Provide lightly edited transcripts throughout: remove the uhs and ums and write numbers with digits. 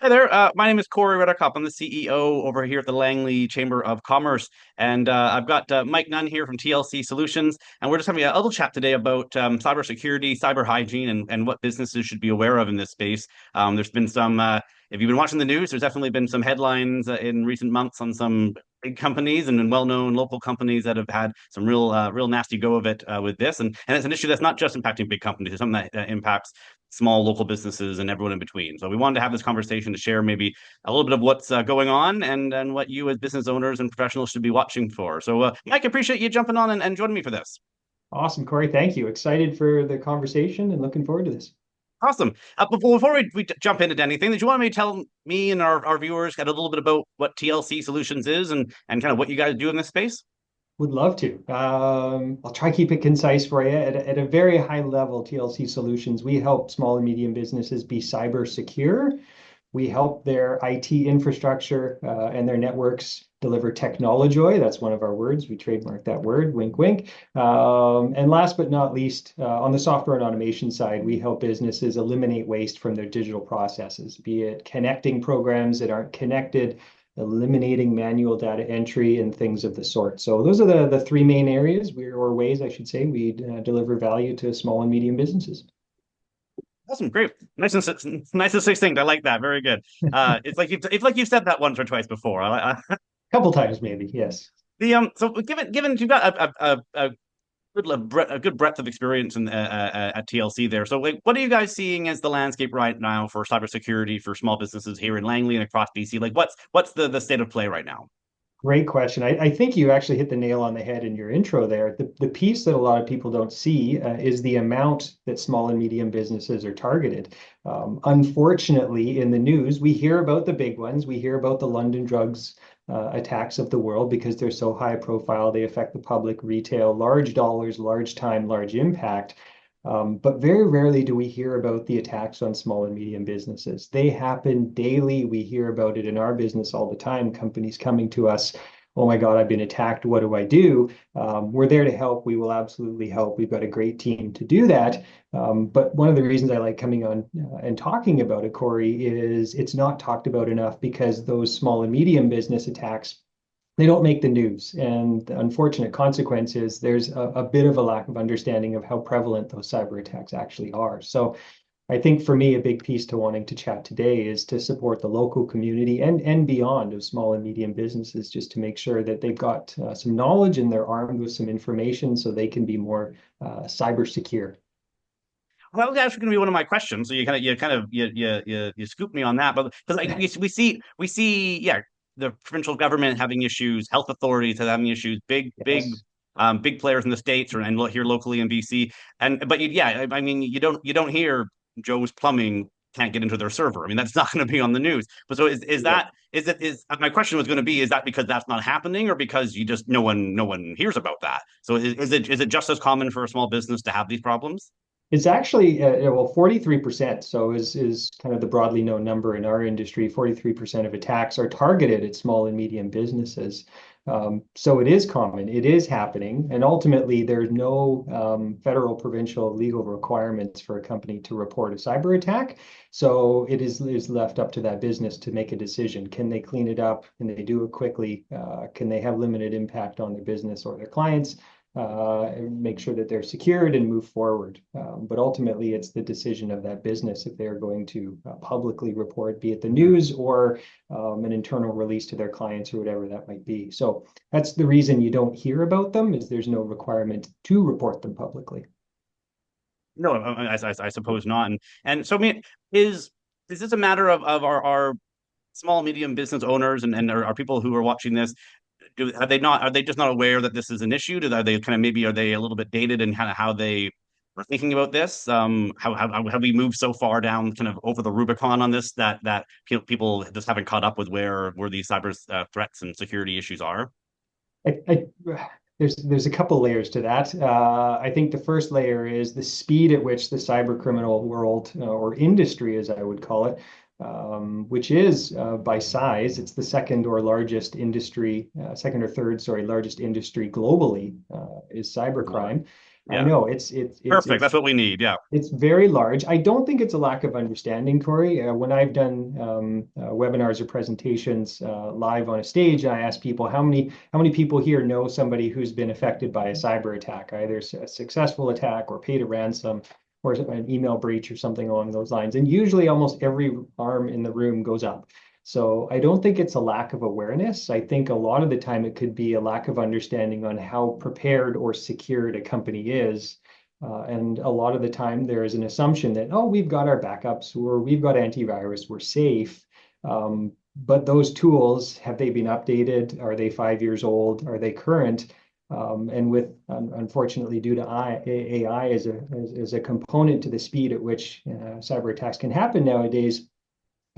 Hi there. My name is Corey Reddekopp. I'm the CEO over here at the Langley Chamber of Commerce, and I've got Mike Nunn here from TLC Solutions, and we're just having a little chat today about cybersecurity, cyber hygiene, and what businesses should be aware of in this space. There's been some, if you've been watching the news, there's definitely been some headlines in recent months on some big companies and well-known local companies that have had some real nasty go of it with this, and it's an issue that's not just impacting big companies; it's something that impacts small local businesses and everyone in between. So we wanted to have this conversation to share maybe a little bit of what's going on and what you as business owners and professionals should be watching for. So Mike, I appreciate you jumping on and joining me for this. Awesome, Corey. Thank you. Excited for the conversation and looking forward to this. Awesome. Before we jump into anything, did you want me to tell me and our viewers kind of a little bit about what TLC Solutions is and kind of what you guys do in this space? Would love to. I'll try to keep it concise for you. At a very high level, TLC Solutions, we help small and medium businesses be cyber secure. We help their IT infrastructure and their networks deliver technology. That's one of our words. We trademark that word, wink, wink. And last but not least, on the software and automation side, we help businesses eliminate waste from their digital processes, be it connecting programs that aren't connected, eliminating manual data entry, and things of the sort. So those are the three main areas or ways, I should say, we deliver value to small and medium businesses. Awesome, great, nice and succinct. I like that. Very good. It's like you've said that once or twice before. Couple times, maybe, yes. So given you've got a good breadth of experience at TLC there. So, like, what are you guys seeing as the landscape right now for cybersecurity for small businesses here in Langley and across BC? Like, what's the state of play right now? Great question. I think you actually hit the nail on the head in your intro there. The piece that a lot of people don't see is the amount that small and medium businesses are targeted. Unfortunately, in the news, we hear about the big ones. We hear about the London drugs attacks of the world because they're so high profile. They affect the public, retail, large dollars, large time, large impact. But very rarely do we hear about the attacks on small and medium businesses. They happen daily. We hear about it in our business all the time. Companies coming to us, oh my God, I've been attacked. What do I do? We're there to help. We will absolutely help. We've got a great team to do that. But one of the reasons I like coming on and talking about it, Corey, is it's not talked about enough because those small and medium business attacks, they don't make the news. And the unfortunate consequence is there's a bit of a lack of understanding of how prevalent those cyber attacks actually are. So I think for me, a big piece to wanting to chat today is to support the local community and beyond of small and medium businesses, just to make sure that they've got some knowledge and they're armed with some information so they can be more cyber secure. Well, that was actually going to be one of my questions. So you scooped me on that, but because like we see the provincial government having issues, health authorities having issues, big Yes. big players in the states and here locally in BC, and but I mean you don't hear Joe's Plumbing can't get into their server. I mean that's not going to be on the news. But so is Yeah. that is my question was going to be, is that because that's not happening or because you just no one hears about that? So is it just as common for a small business to have these problems? It's actually, well, 43%. So is kind of the broadly known number in our industry. 43% of attacks are targeted at small and medium businesses. So it is common, it is happening. And ultimately, there's no federal, provincial legal requirements for a company to report a cyber attack. So it is left up to that business to make a decision. Can they clean it up? Can they do it quickly? Can they have limited impact on their business or their clients? And make sure that they're secured and move forward. But ultimately, it's the decision of that business if they're going to publicly report, be it the news or an internal release to their clients or whatever that might be. So that's the reason you don't hear about them, is there's no requirement to report them publicly. No, I suppose not. And so, I mean, is this a matter of our small medium business owners and our people who are watching this? Are they just not aware that this is an issue? Are they kind of maybe are they a little bit dated in kind of how they are thinking about this? How have we moved so far down kind of over the Rubicon on this that people just haven't caught up with where these cyber threats and security issues are? I, there's a couple layers to that. I think the first layer is the speed at which the cyber criminal world or industry, as I would call it, which is by size, it's the second or largest industry, second or third, sorry, largest industry globally is cybercrime. I Yeah. know Perfect. That's what we need. Yeah. it's very large. I don't think it's a lack of understanding, Corey. When I've done webinars or presentations live on a stage, I ask people how many people here know somebody who's been affected by a cyber attack, either a successful attack or paid a ransom or an email breach or something along those lines. And usually, almost every arm in the room goes up. So I don't think it's a lack of awareness. I think a lot of the time it could be a lack of understanding on how prepared or secured a company is, and a lot of the time there is an assumption that, oh, we've got our backups or we've got antivirus, we're safe. But those tools, have they been updated? Are they 5 years old? Are they current? And with, unfortunately, due to AI as a component to the speed at which cyber attacks can happen nowadays,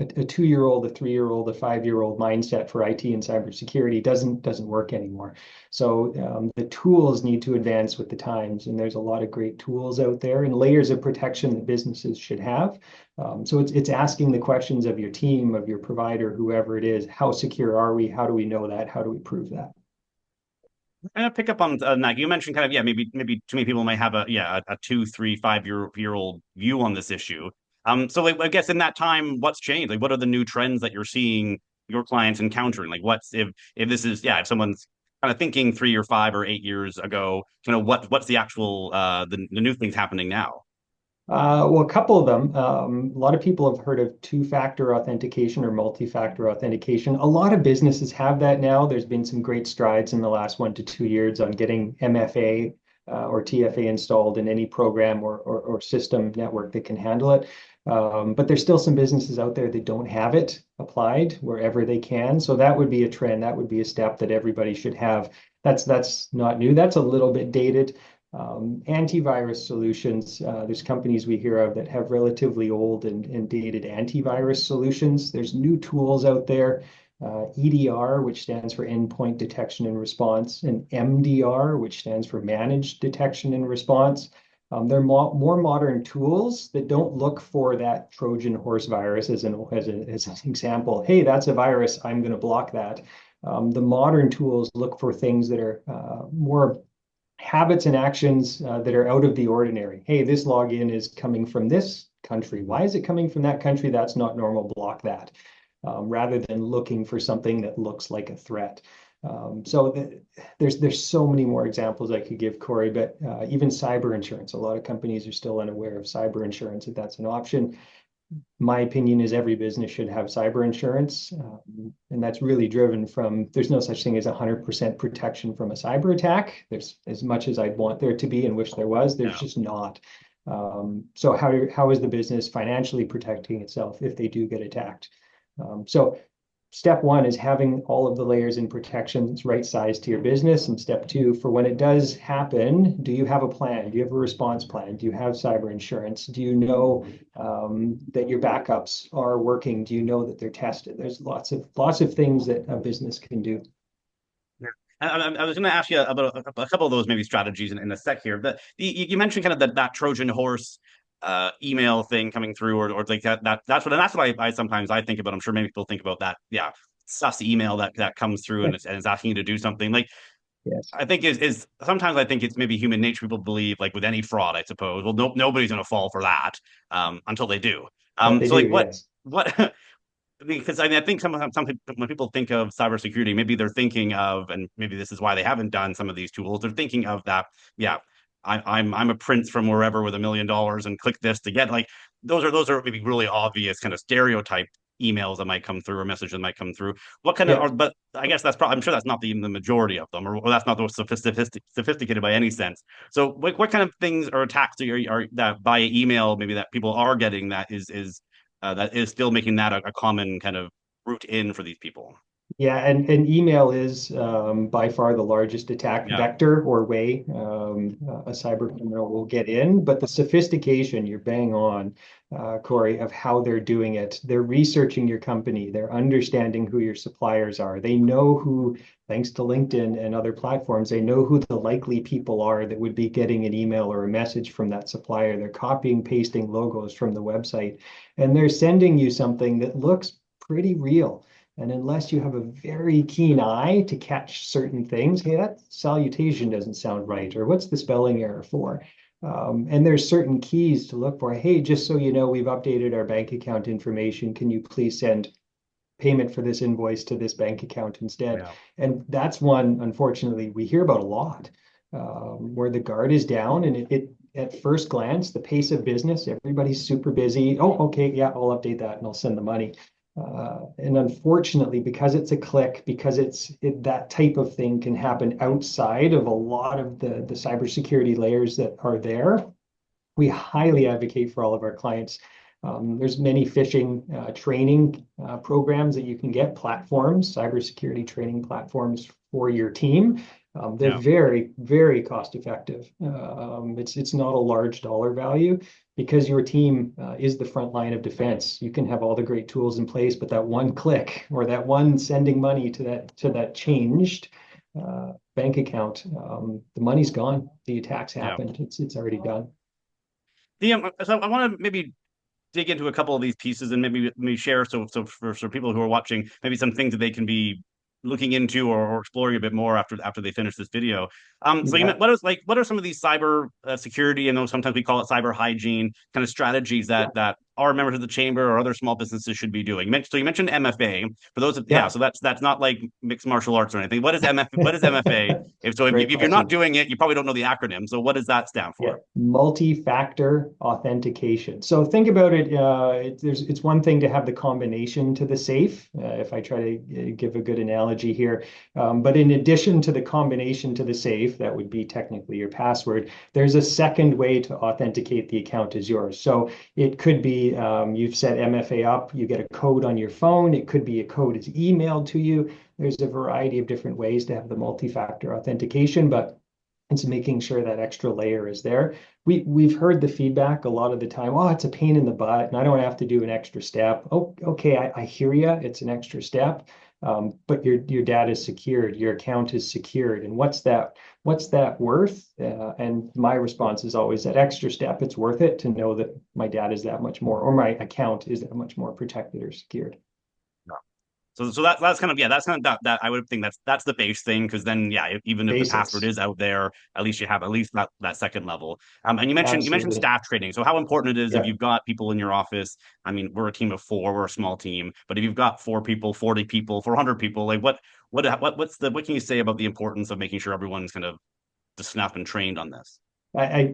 a 2-year-old, a 3-year-old, a 5-year-old mindset for IT and cybersecurity doesn't work anymore. So the tools need to advance with the times, and there's a lot of great tools out there and layers of protection that businesses should have. So it's asking the questions of your team, of your provider, whoever it is. How secure are we? How do we know that? How do we prove that? And I pick up on that. You mentioned kind of, yeah, maybe too many people might have a 2, 3, 5 year old view on this issue. So like, I guess in that time, what's changed? Like, what are the new trends that you're seeing your clients encountering? Like, what's if this is, yeah, if someone's kind of thinking 3 or 5 or 8 years ago, what's the actual the new things happening now? Well, a couple of them. A lot of people have heard of two-factor authentication or multi-factor authentication. A lot of businesses have that now. There's been some great strides in the last 1 to 2 years on getting MFA or TFA installed in any program or system network that can handle it. But there's still some businesses out there that don't have it applied wherever they can. So that would be a trend. That would be a step that everybody should have. That's not new. That's a little bit dated. Antivirus solutions, there's companies we hear of that have relatively old and dated antivirus solutions. There's new tools out there, EDR, which stands for Endpoint Detection and Response, and MDR, which stands for Managed Detection and Response. They're more modern tools that don't look for that Trojan horse virus as an example. Hey, that's a virus. I'm going to block that. The modern tools look for things that are more habits and actions that are out of the ordinary. Hey, this login is coming from this country. Why is it coming from that country? That's not normal. Block that. Rather than looking for something that looks like a threat. There's so many more examples I could give, Corey, but even cyber insurance. A lot of companies are still unaware of cyber insurance, if that's an option. My opinion is every business should have cyber insurance. And that's really driven from, there's no such thing as 100% protection from a cyber attack. There's as much as I'd want there to be and wish there was, there's Yeah. just not. So how is the business financially protecting itself if they do get attacked? So step one is having all of the layers in protection that's right sized to your business. And step two, for when it does happen, do you have a plan? Do you have a response plan? Do you have cyber insurance? Do you know that your backups are working? Do you know that they're tested? There's lots of things that a business can do. Yeah. I was going to ask you about a couple of those maybe strategies in a sec here. You mentioned kind of that Trojan horse email thing coming through, or like that's what I sometimes I think about. I'm sure many people think about that. Yeah, sus email that comes through and is asking you to do something. Like Yes, I think is sometimes I think it's maybe human nature. People believe like with any fraud, I suppose. Well, nobody's going to fall for that until they do. but they So do. like Yes. what because I mean, I think some people, when people think of cybersecurity, maybe they're thinking of, and maybe this is why they haven't done some of these tools. They're thinking of that, yeah, I'm a prince from wherever with $1 million and click this to get like those are maybe really obvious kind of stereotype emails that might come through or messages that might come through. What kind of, Yeah. or, but I guess that's probably, I'm sure that's not the majority of them, or that's not the sophisticated by any sense. So what kind of things or attacks are that via email maybe that people are getting that is still making that a common kind of route in for these people. Yeah, and email is by far the largest attack Yeah, vector or way a cyber criminal will get in. But the sophistication, you're bang on, Corey, of how they're doing it. They're researching your company. They're understanding who your suppliers are. They know who, thanks to LinkedIn and other platforms, they know who the likely people are that would be getting an email or a message from that supplier. They're copying, pasting logos from the website, and they're sending you something that looks pretty real. And unless you have a very keen eye to catch certain things, hey, that salutation doesn't sound right, or what's the spelling error for? And there's certain keys to look for. Hey, just so you know, we've updated our bank account information. Can you please send payment for this invoice to this bank account instead? Yeah. And that's one, unfortunately, we hear about a lot, where the guard is down and it at first glance, the pace of business, everybody's super busy. Oh, okay, yeah, I'll update that and I'll send the money. And unfortunately, because it's a click, because that type of thing can happen outside of a lot of the cybersecurity layers that are there, we highly advocate for all of our clients. There's many phishing training programs that you can get, platforms, cybersecurity training platforms for your team. They're Yeah. very, very cost effective. It's not a large dollar value because your team is the front line of defense. You can have all the great tools in place, but that one click or that one sending money to that changed bank account, the money's gone. The attack's Yeah. happened. It's already done. So I want to maybe dig into a couple of these pieces and maybe share so for people who are watching maybe some things that they can be looking into or exploring a bit more after they finish this video. You So you bet. what are some of these cyber security and those sometimes we call it cyber hygiene kind of strategies Yeah. that our members of the chamber or other small businesses should be doing? So you mentioned MFA for those of, yeah. Yeah. So that's not like mixed martial arts or anything. What is MFA? What is MFA? Great If you're not question. doing it, you probably don't know the acronym. So what does that stand Yeah, for? multi-factor authentication. So think about it. It's one thing to have the combination to the safe, if I try to give a good analogy here. But in addition to the combination to the safe, that would be technically your password. There's a second way to authenticate the account as yours. So it could be you've set MFA up, you get a code on your phone. It could be a code is emailed to you. There's a variety of different ways to have the multi-factor authentication, but it's making sure that extra layer is there. We've heard the feedback a lot of the time. Oh, it's a pain in the butt, and I don't have to do an extra step. Oh, okay, I hear you. It's an extra step, but your data is secured, your account is secured, and what's that worth? And my response is always that extra step. It's worth it to know that my data is that much more, or my account is that much more protected or secured. So that's kind of yeah, that's kind of that I would think that's the base thing because then yeah, even if the password Basics, is out there, at least you have at least that second level. And you mentioned absolutely. staff training. So how important it is if Yeah. you've got people in your office. I mean, we're a team of four, we're a small team, but if you've got four people, 40 people, 400 people, like what can you say about the importance of making sure everyone's kind of just snapped and trained on this?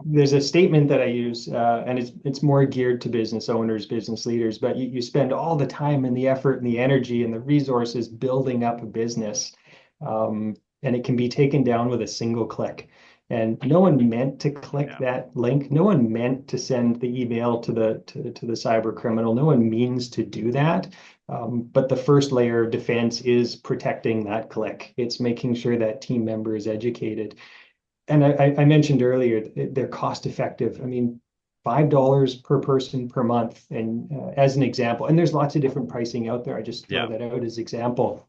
There's a statement that I use, and it's more geared to business owners, business leaders, but you spend all the time and the effort and the energy and the resources building up a business, and it can be taken down with a single click. And no one meant to click Yeah, that link. No one meant to send the email to the cyber criminal. No one means to do that. But the first layer of defense is protecting that click. It's making sure that team member is educated. And I mentioned earlier, they're cost effective. I mean, $5 per person per month. And as an example, and there's lots of different pricing out there. I just throw yeah, that out as example.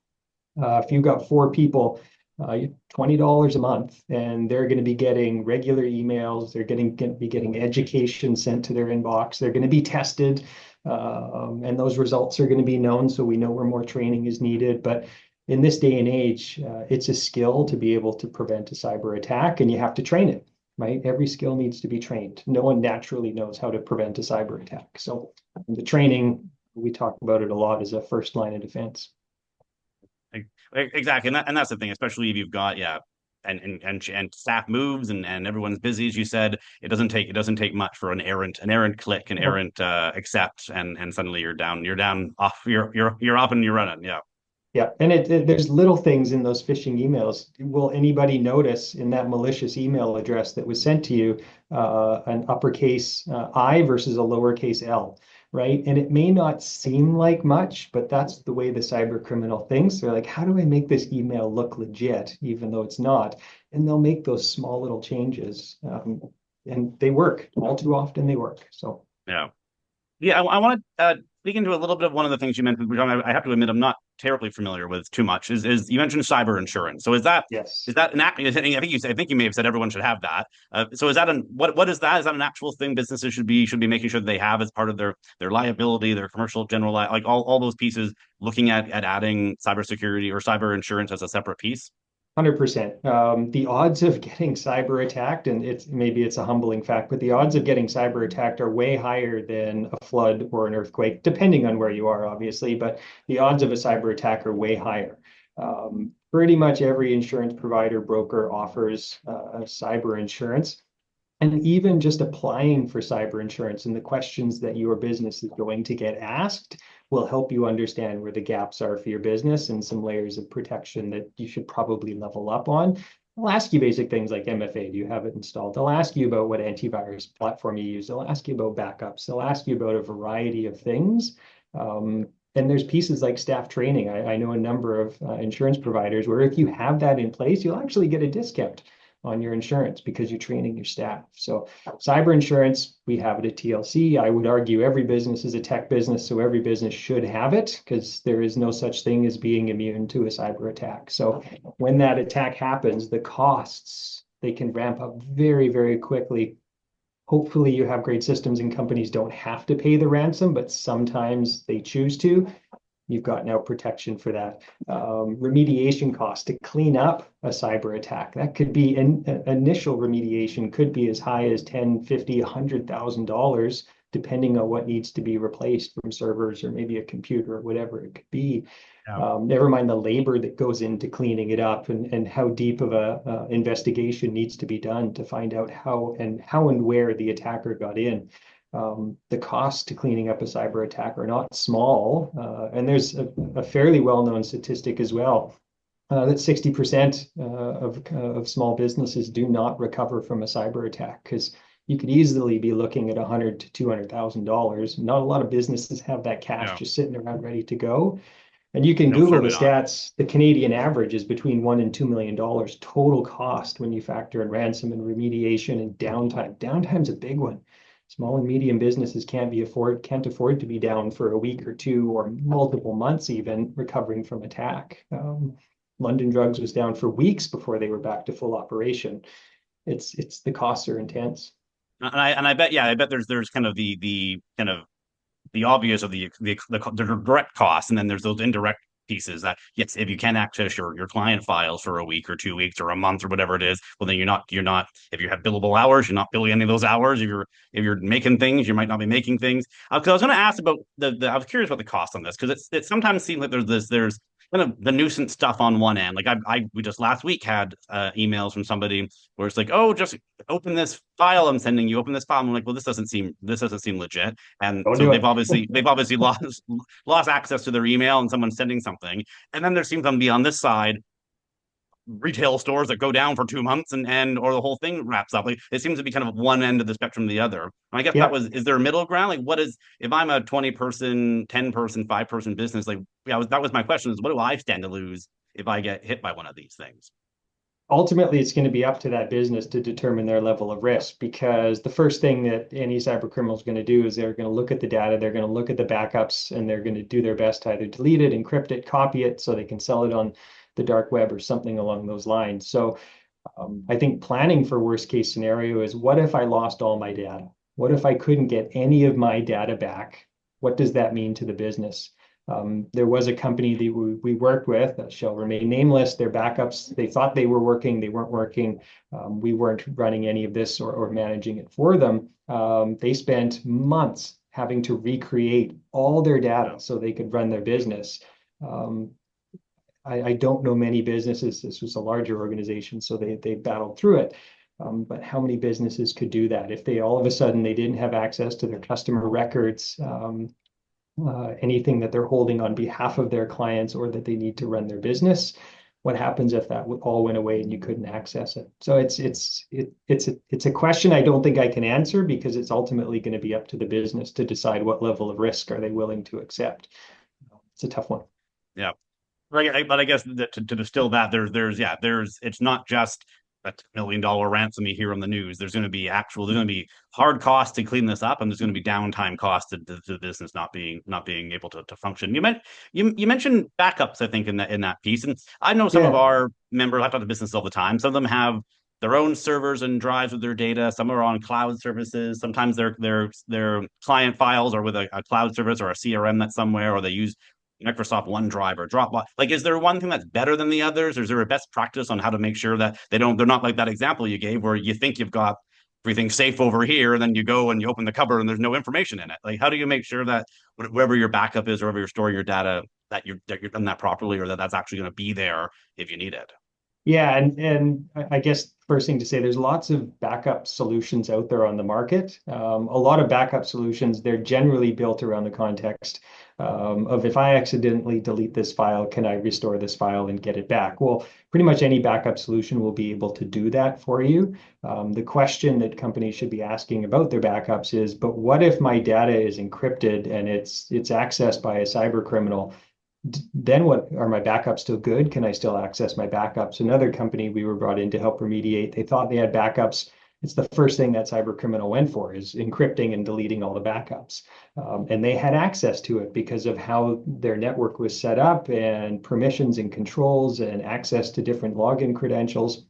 If you've got four people, $20 a month, and they're going to be getting regular emails. They're going to be getting education sent to their inbox. They're going to be tested, and those results are going to be known. So we know where more training is needed. But in this day and age, it's a skill to be able to prevent a cyber attack, and you have to train it, right? Every skill needs to be trained. No one naturally knows how to prevent a cyber attack. So the training, we talk about it a lot as a first line of defense. exactly. And that's the thing, especially if you've got yeah. And staff moves and everyone's busy as you said it doesn't take much for an errant click an Nope. errant accept and suddenly you're down off you're up and you're running yeah Yeah, and there's little things in those phishing emails. Will anybody notice in that malicious email address that was sent to you an uppercase I versus a lowercase L, right? And it may not seem like much, but that's the way the cyber criminal thinks. They're like, how do I make this email look legit, even though it's not? And they'll make those small little changes, and they work. All too often, they work. So yeah. Yeah, I want to dig into a little bit of one of the things you mentioned, which I have to admit I'm not terribly familiar with too much. Is you mentioned cyber insurance? So is Yes. that an act? I think you may have said everyone should have that. So is that what is that? Is that an actual thing businesses should be making sure that they have as part of their liability, their commercial general like all those pieces, looking at adding cybersecurity or cyber insurance as a separate piece? 100%. The odds of getting cyber attacked, and it's a humbling fact, but the odds of getting cyber attacked are way higher than a flood or an earthquake, depending on where you are, obviously. But the odds of a cyber attack are way higher. Pretty much every insurance provider, broker offers cyber insurance. And even just applying for cyber insurance and the questions that your business is going to get asked will help you understand where the gaps are for your business and some layers of protection that you should probably level up on. They'll ask you basic things like MFA, do you have it installed? They'll ask you about what antivirus platform you use. They'll ask you about backups. They'll ask you about a variety of things. And there's pieces like staff training. I know a number of insurance providers where if you have that in place, you'll actually get a discount on your insurance because you're training your staff. So cyber insurance, we have it at TLC. I would argue every business is a tech business, so every business should have it because there is no such thing as being immune to a cyber attack. So when that attack happens, the costs, they can ramp up very, very quickly. Hopefully you have great systems and companies don't have to pay the ransom, but sometimes they choose to. You've got now protection for that. Remediation costs to clean up a cyber attack. That could be initial remediation could be as high as 10, 50, $100,000, depending on what needs to be replaced from servers or maybe a computer or whatever it could be. Yeah. Never mind the labor that goes into cleaning it up and how deep of a investigation needs to be done to find out how and where the attacker got in. The costs to cleaning up a cyber attack are not small. And there's a fairly well-known statistic as well that 60% of small businesses do not recover from a cyber attack because you could easily be looking at $100,000 to $200,000. Not a lot of businesses have that cash Yeah. just sitting around ready to go. And you can No, Google the certainly not. stats. The Canadian average is between $1 and $2 million total cost when you factor in ransom and remediation and downtime. Downtime's a big one. Small and medium businesses can't afford to be down for a week or two or multiple months even recovering from attack. London Drugs was down for weeks before they were back to full operation. It's the costs are intense. And I bet, yeah, I bet there's kind of the kind of the obvious of the direct costs, and then there's those indirect pieces that yes, if you can't access your client files for a week or 2 weeks or a month or whatever it is, well then you're not if you have billable hours, you're not billing any of those hours. If you're making things, you might not be making things. Because I was going to ask about I was curious about the cost on this because it sometimes seems like there's kind of the nuisance stuff on one end. Like we just last week had emails from somebody where it's like, oh, just open this file I'm sending you, open this file. I'm like, well, this doesn't seem legit. And Don't so do they've it. obviously lost access to their email and someone's sending something. And then there seems to be on this side retail stores that go down for 2 months and or the whole thing wraps up. Like it seems to be kind of one end of the spectrum to the other. And I guess Yeah. is there a middle ground? Like what is if I'm a 20-person, 10-person, 5-person business, like yeah, that was my question is what do I stand to lose if I get hit by one of these things? Ultimately, it's going to be up to that business to determine their level of risk because the first thing that any cyber criminal is going to do is they're going to look at the data, they're going to look at the backups, and they're going to do their best to either delete it, encrypt it, copy it so they can sell it on the dark web or something along those lines. So I think planning for worst case scenario is what if I lost all my data? What if I couldn't get any of my data back? What does that mean to the business? There was a company that we worked with that shall remain nameless. Their backups, they thought they were working, they weren't working. We weren't running any of this or managing it for them. They spent months having to recreate all their data so they could run their business. Um, I don't know many businesses. This was a larger organization, so they battled through it. But how many businesses could do that if they all of a sudden they didn't have access to their customer records, anything that they're holding on behalf of their clients or that they need to run their business? What happens if that all went away and you couldn't access it? So it's a question I don't think I can answer because it's ultimately going to be up to the business to decide what level of risk are they willing to accept. It's a tough one. Yeah. Right, but I guess that to distill that, there's it's not just a $1 million ransom you hear on the news. There's going to be hard costs to clean this up, and there's going to be downtime costs to the business not being able to function. You mentioned backups, I think, in that piece, and I know some of Yeah. our members. I talk to business all the time. Some of them have their own servers and drives with their data. Some are on cloud services. Sometimes their client files are with a cloud service or a CRM that's somewhere, or they use Microsoft OneDrive or Dropbox. Like, is there one thing that's better than the others? Or is there a best practice on how to make sure that they're not like that example you gave where you think you've got everything safe over here, and then you go and you open the cupboard and there's no information in it? Like, how do you make sure that wherever your backup is or wherever you're storing your data, that you've done that properly, or that that's actually going to be there if you need it? Yeah, and I guess first thing to say, there's lots of backup solutions out there on the market. A lot of backup solutions, they're generally built around the context of if I accidentally delete this file, can I restore this file and get it back? Well, pretty much any backup solution will be able to do that for you. The question that companies should be asking about their backups is, but what if my data is encrypted and it's accessed by a cyber criminal? Then what, are my backups still good? Can I still access my backups? Another company we were brought in to help remediate, they thought they had backups. It's the first thing that cyber criminal went for is encrypting and deleting all the backups. And they had access to it because of how their network was set up and permissions and controls and access to different login credentials.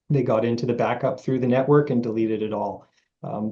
They got into the backup through the network and deleted it all.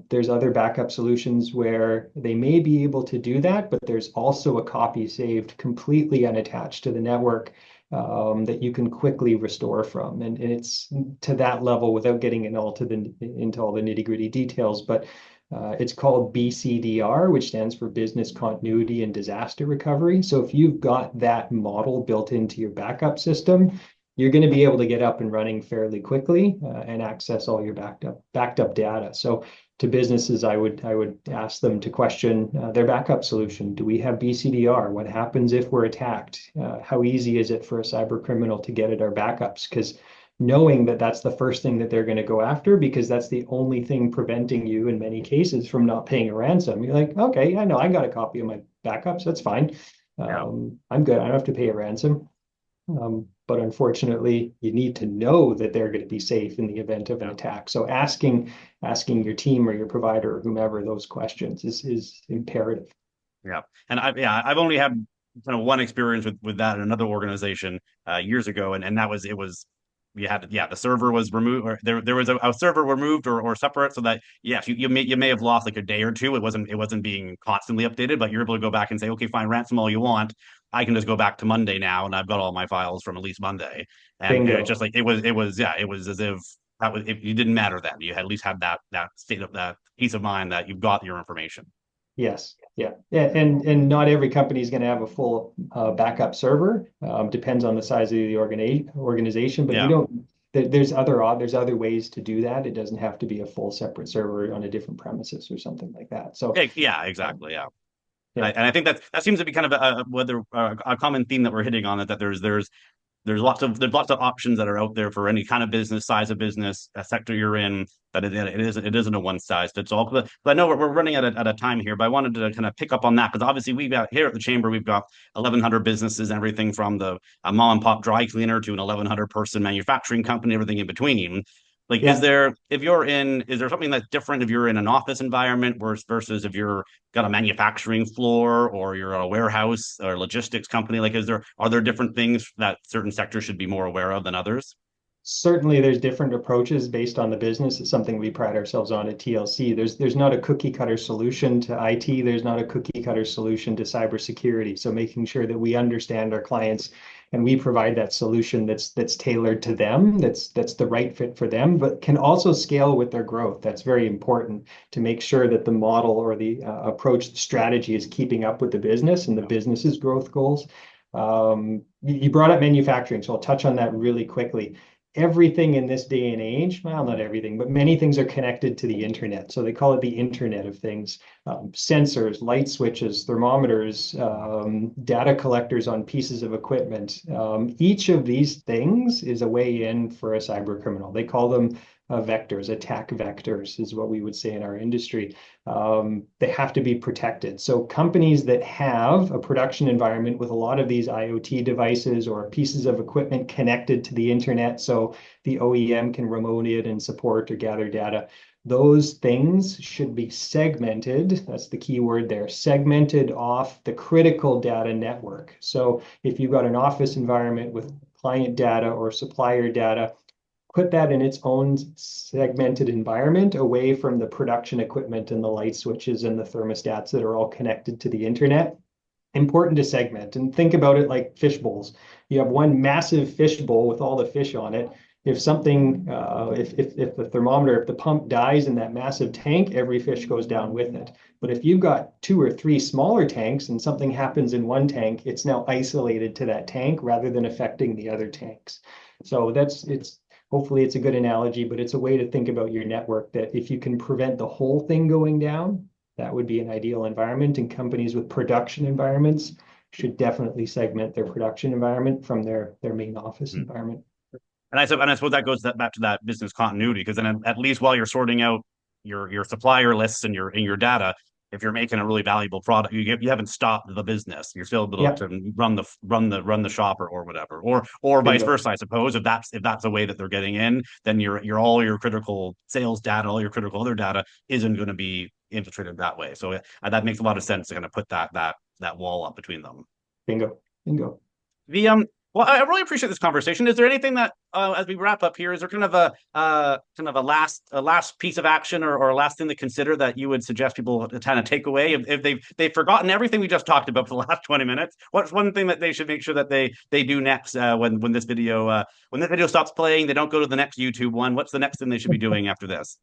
There's other backup solutions where they may be able to do that, but there's also a copy saved completely unattached to the network that you can quickly restore from. And it's to that level without getting into all the nitty-gritty details, but it's called BCDR, which stands for Business Continuity and Disaster Recovery. So if you've got that model built into your backup system, you're going to be able to get up and running fairly quickly and access all your backed up data. So to businesses, I would ask them to question their backup solution. Do we have BCDR? What happens if we're attacked? How easy is it for a cyber criminal to get at our backups? Because knowing that that's the first thing that they're going to go after, because that's the only thing preventing you in many cases from not paying a ransom. You're like, okay, I know I got a copy of my backups. That's fine. Yeah. I'm good. I don't have to pay a ransom. But unfortunately, you need to know that they're going to be safe in the event of an Yeah. attack. So asking your team or your provider or whomever those questions is imperative. Yeah. And I've only had kind of one experience with that in another organization years ago, and that was it was you had the server was removed, or there was a server removed or separate, so that yes, you may have lost like a day or two. It wasn't being constantly updated, but you're able to go back and say, okay, fine, ransom all you want. I can just go back to Monday now, and I've got all my files from at least Monday. And it's just Bingo. like it was as if that was it didn't matter then. You had at least had that state of that peace of mind that you've got your information. Yes. Yeah. And not every company is going to have a full backup server. Depends on the size of the organization, but you Yeah. don't. There's other ways to do that. It doesn't have to be a full separate server on a different premises or something like that. So, Yeah, um, exactly. Yeah. yeah. And I think that seems to be kind of a common theme that we're hitting on, that there's lots of options that are out there for any kind of business, size of business, sector you're in. That it isn't a one size fits all. But I know we're running at a time here, but I wanted to kind of pick up on that, because obviously we've got here at the chamber, we've got 1,100 businesses and everything from the a mom and pop dry cleaner to an 1,100 person manufacturing company, everything in between. Like, Yeah. is there something that's different if you're in an office environment versus if you're got a manufacturing floor, or you're a warehouse or logistics company? Like, are there different things that certain sectors should be more aware of than others? Certainly, there's different approaches based on the business. It's something we pride ourselves on at TLC. There's not a cookie cutter solution to IT. There's not a cookie cutter solution to cybersecurity. So making sure that we understand our clients and we provide that solution that's tailored to them, that's the right fit for them, but can also scale with their growth. That's very important to make sure that the model or the approach, the strategy is keeping up with the business and the business's growth goals. You brought up manufacturing, so I'll touch on that really quickly. Everything in this day and age, well, not everything, but many things are connected to the internet. So they call it the Internet of Things. Sensors, light switches, thermometers, data collectors on pieces of equipment. Each of these things is a way in for a cyber criminal. They call them vectors, attack vectors is what we would say in our industry. They have to be protected. So companies that have a production environment with a lot of these IoT devices or pieces of equipment connected to the internet, so the OEM can remote it and support or gather data, those things should be segmented. That's the key word there, segmented off the critical data network. So if you've got an office environment with client data or supplier data, put that in its own segmented environment away from the production equipment and the light switches and the thermostats that are all connected to the internet. Important to segment and think about it like fish bowls. You have one massive fish bowl with all the fish on it. If something, if the thermometer, if the pump dies in that massive tank, every fish goes down with it. But if you've got two or three smaller tanks and something happens in one tank, it's now isolated to that tank rather than affecting the other tanks. So it's hopefully it's a good analogy, but it's a way to think about your network that if you can prevent the whole thing going down, that would be an ideal environment. And companies with production environments should definitely segment their production environment from their main office environment. And I suppose that goes back to that business continuity, because then at least while you're sorting out your supplier lists and your data, if you're making a really valuable product, you haven't stopped the business. You're still able Yeah, to run the shop or whatever, or vice bingo. versa. I suppose if that's the way that they're getting in, then your all your critical sales data, all your critical other data isn't going to be infiltrated that way. So that makes a lot of sense to kind of put that wall up between them. Bingo. Bingo. The well, I really appreciate this conversation. Is there anything that, as we wrap up here, is there kind of a last piece of action or a last thing to consider that you would suggest people to kind of take away if they've forgotten everything we just talked about for the last 20 minutes? What's one thing that they should make sure that they do next when this video stops playing? They don't go to the next YouTube one. What's the next thing they should be doing after this?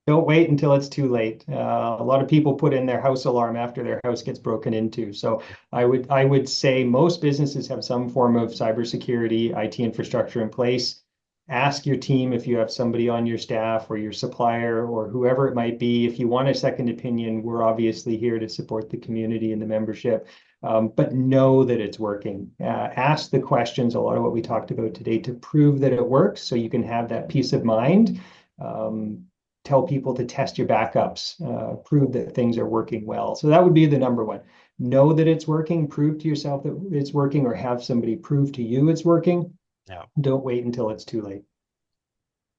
Don't wait until it's too late. A lot of people put in their house alarm after their house gets broken into. So I would say most businesses have some form of cybersecurity, IT infrastructure in place. Ask your team if you have somebody on your staff or your supplier or whoever it might be. If you want a second opinion, we're obviously here to support the community and the membership. But know that it's working. Ask the questions, a lot of what we talked about today, to prove that it works so you can have that peace of mind. Um, Tell people to test your backups, prove that things are working well. So that would be the number one. Know that it's working, prove to yourself that it's working, or have somebody prove to you it's working. Yeah. Don't wait until it's too late.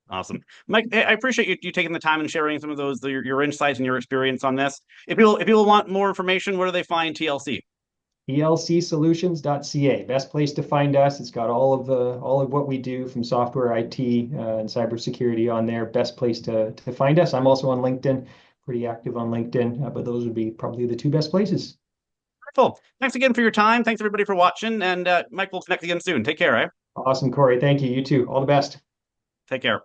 Awesome. Mike, I appreciate you taking the time and sharing some of your insights and your experience on this. If people want more information, where do they find TLC? TLCsolutions.ca, best place to find us. It's got all of what we do from software, IT, and cybersecurity on there. Best place to find us. I'm also on LinkedIn, pretty active on LinkedIn, but those would be probably the two best places. Wonderful. Thanks again for your time. Thanks everybody for watching, and Mike, we'll connect again soon. Take care, eh? Awesome, Corey. Thank you. You too. All the best. Take care.